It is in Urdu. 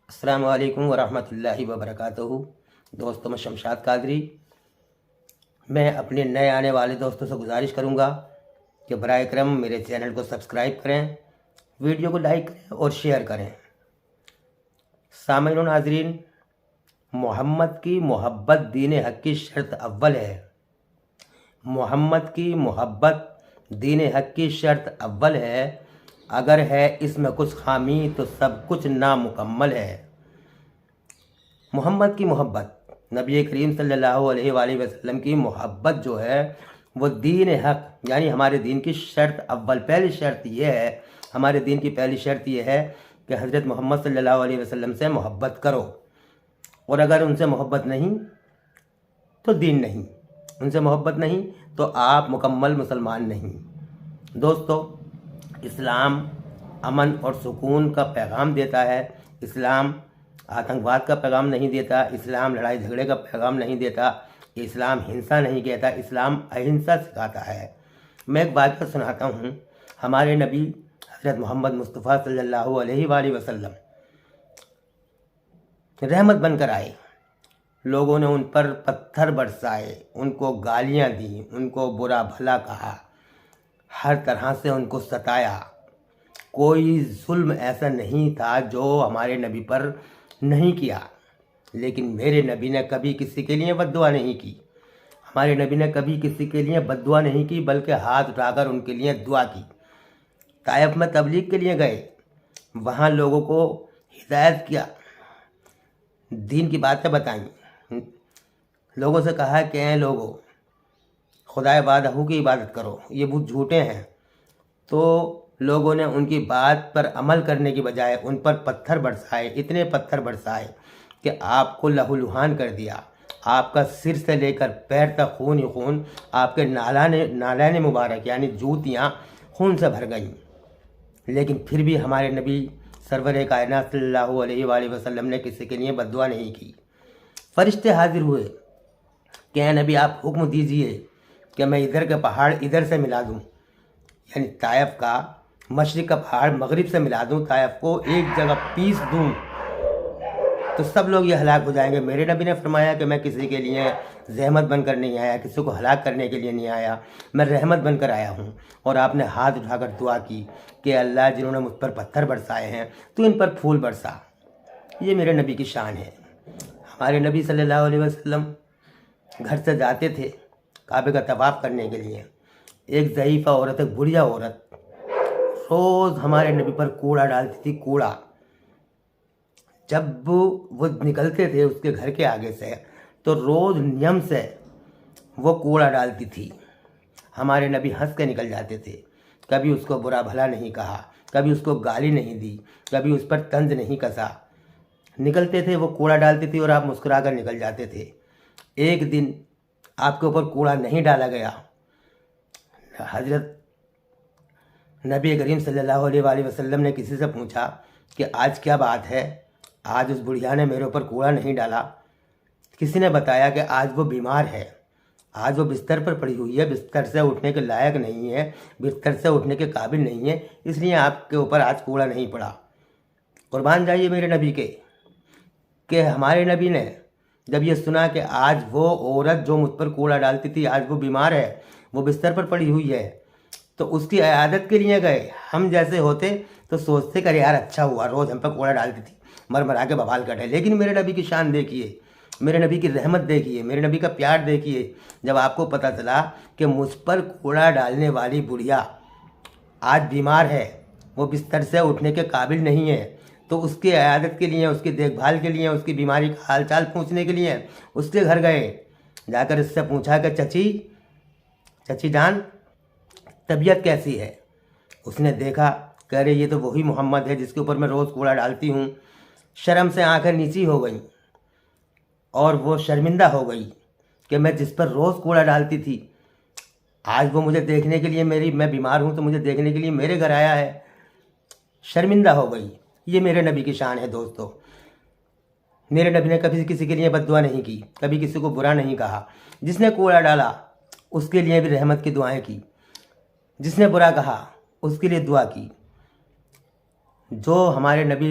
السلام علیکم ورحمۃ اللہ وبرکاتہ۔ دوستوں، میں شمشاد قادری، میں اپنے نئے آنے والے دوستوں سے گزارش کروں گا کہ برائے کرم میرے چینل کو سبسکرائب کریں، ویڈیو کو لائک کریں اور شیئر کریں۔ سامعین و ناظرین، محمد کی محبت دین حق کی شرط اول ہے۔ محمد کی محبت دین حق کی شرط اول ہے۔ اگر ہے اس میں کچھ خامی تو سب کچھ نامکمل ہے۔ محمد کی محبت، نبی کریم صلی اللہ علیہ وآلہ وسلم کی محبت جو ہے وہ دین حق یعنی ہمارے دین کی شرط اول، پہلی شرط یہ ہے، ہمارے دین کی پہلی شرط یہ ہے کہ حضرت محمد صلی اللہ علیہ وسلم سے محبت کرو، اور اگر ان سے محبت نہیں تو دین نہیں، ان سے محبت نہیں تو آپ مکمل مسلمان نہیں۔ دوستو، اسلام امن اور سکون کا پیغام دیتا ہے۔ اسلام آتنکواد کا پیغام نہیں دیتا، اسلام لڑائی جھگڑے کا پیغام نہیں دیتا، اسلام ہنسا نہیں کہتا، اسلام اہنسا سکھاتا ہے۔ میں ایک بات سناتا ہوں۔ ہمارے نبی حضرت محمد مصطفیٰ صلی اللہ علیہ وآلہ وسلم رحمت بن کر آئے، لوگوں نے ان پر پتھر برسائے، ان کو گالیاں دیں، ان کو برا بھلا کہا، ہر طرح سے ان کو ستایا۔ کوئی ظلم ایسا نہیں تھا جو ہمارے نبی پر نہیں کیا، لیکن میرے نبی نے کبھی کسی کے لیے بد دعا نہیں کی۔ ہمارے نبی نے کبھی کسی کے لیے بد دعا نہیں کی، بلکہ ہاتھ اٹھا کر ان کے لیے دعا کی۔ طائف میں تبلیغ کے لیے گئے، وہاں لوگوں کو ہدایت کیا، دین کی باتیں بتائیں، لوگوں سے کہا کہ اے لوگوں، خدا وحدہ کی عبادت کرو، یہ بت جھوٹے ہیں۔ تو لوگوں نے ان کی بات پر عمل کرنے کی بجائے ان پر پتھر برسائے، اتنے پتھر برسائے کہ آپ کو لہو لہان کر دیا۔ آپ کا سر سے لے کر پیر تک خون ہی خون، آپ کے نالین مبارک یعنی جوتیاں خون سے بھر گئیں۔ لیکن پھر بھی ہمارے نبی سرور کائنات صلی اللہ علیہ وآلہ وسلم نے کسی کے لیے بد دعا نہیں کی۔ فرشتے حاضر ہوئے کہ اے نبی، آپ حکم دیجئے کہ میں ادھر کے پہاڑ ادھر سے ملا دوں، یعنی طائف کا مشرق کا پہاڑ مغرب سے ملا دوں، طائف کو ایک جگہ پیس دوں تو سب لوگ یہ ہلاک ہو جائیں گے۔ میرے نبی نے فرمایا کہ میں کسی کے لیے زحمت بن کر نہیں آیا، کسی کو ہلاک کرنے کے لیے نہیں آیا، میں رحمت بن کر آیا ہوں۔ اور آپ نے ہاتھ اٹھا کر دعا کی کہ اللہ، جنہوں نے مجھ پر پتھر برسائے ہیں تو ان پر پھول برسا۔ یہ میرے نبی کی شان ہے۔ ہمارے نبی صلی اللہ علیہ وسلم گھر سے جاتے تھے کعبے کا طواف کرنے کے لیے، ایک ضعیفہ عورت، ایک بڑھیا عورت روز ہمارے نبی پر کوڑا ڈالتی تھی، کوڑا۔ جب وہ نکلتے تھے اس کے گھر کے آگے سے تو روز نیم سے وہ کوڑا ڈالتی تھی۔ ہمارے نبی ہنس کے نکل جاتے تھے، کبھی اس کو برا بھلا نہیں کہا، کبھی اس کو گالی نہیں دی، کبھی اس پر طنز نہیں کسا۔ نکلتے تھے، وہ کوڑا ڈالتی تھی اور آپ مسکرا کر نکل جاتے تھے۔ ایک دن آپ کے اوپر کوڑا نہیں ڈالا گیا، حضرت نبی کریم صلی اللہ علیہ وآلہ وسلم نے کسی سے پوچھا کہ آج کیا بات ہے، آج اس بڑھیا نے میرے اوپر کوڑا نہیں ڈالا۔ کسی نے بتایا کہ آج وہ بیمار ہے، آج وہ بستر پر پڑی ہوئی ہے، بستر سے اٹھنے کے لائق نہیں ہے، بستر سے اٹھنے کے قابل نہیں ہے، اس لیے آپ کے اوپر آج کوڑا نہیں پڑا۔ قربان جائیے میرے نبی کے کہ ہمارے نبی نے جب یہ سنا کہ آج وہ عورت جو مجھ پر کوڑا ڈالتی تھی آج وہ بیمار ہے، وہ بستر پر پڑی ہوئی ہے، تو اس کی عیادت کے لیے گئے۔ ہم جیسے ہوتے تو سوچتے کہ یار اچھا ہوا، روز ہم پر کوڑا ڈالتی تھی، مرمرا کے بوال کٹے۔ لیکن میرے نبی کی شان دیکھیے، میرے نبی کی رحمت دیکھیے، میرے نبی کا پیار دیکھیے۔ جب آپ کو پتہ چلا کہ مجھ پر کوڑا ڈالنے والی بڑھیا آج بیمار ہے، وہ بستر سے اٹھنے کے قابل نہیں ہے، تو اس کی عیادت کے لیے، اس کی دیکھ بھال کے لیے، اس کی بیماری کا حال چال پوچھنے کے لیے اس کے گھر گئے۔ جا کر اس سے پوچھا کہ چچی جان، طبیعت کیسی ہے؟ اس نے دیکھا، کہہ رہے یہ تو وہی محمد ہے جس کے اوپر میں روز کوڑا ڈالتی ہوں۔ شرم سے آنکھیں نیچی ہو گئیں اور وہ شرمندہ ہو گئی کہ میں جس پر روز کوڑا ڈالتی تھی آج وہ مجھے دیکھنے کے لیے، میں بیمار ہوں تو مجھے دیکھنے کے لیے میرے گھر آیا ہے، شرمندہ ہو گئی۔ یہ میرے نبی کی شان ہے دوستو۔ میرے نبی نے کبھی کسی کے لیے بد دعا نہیں کی، کبھی کسی کو برا نہیں کہا۔ جس نے کوڑا ڈالا اس کے لیے بھی رحمت کی دعائیں کی، جس نے برا کہا اس کے لیے دعا کی۔ جو ہمارے نبی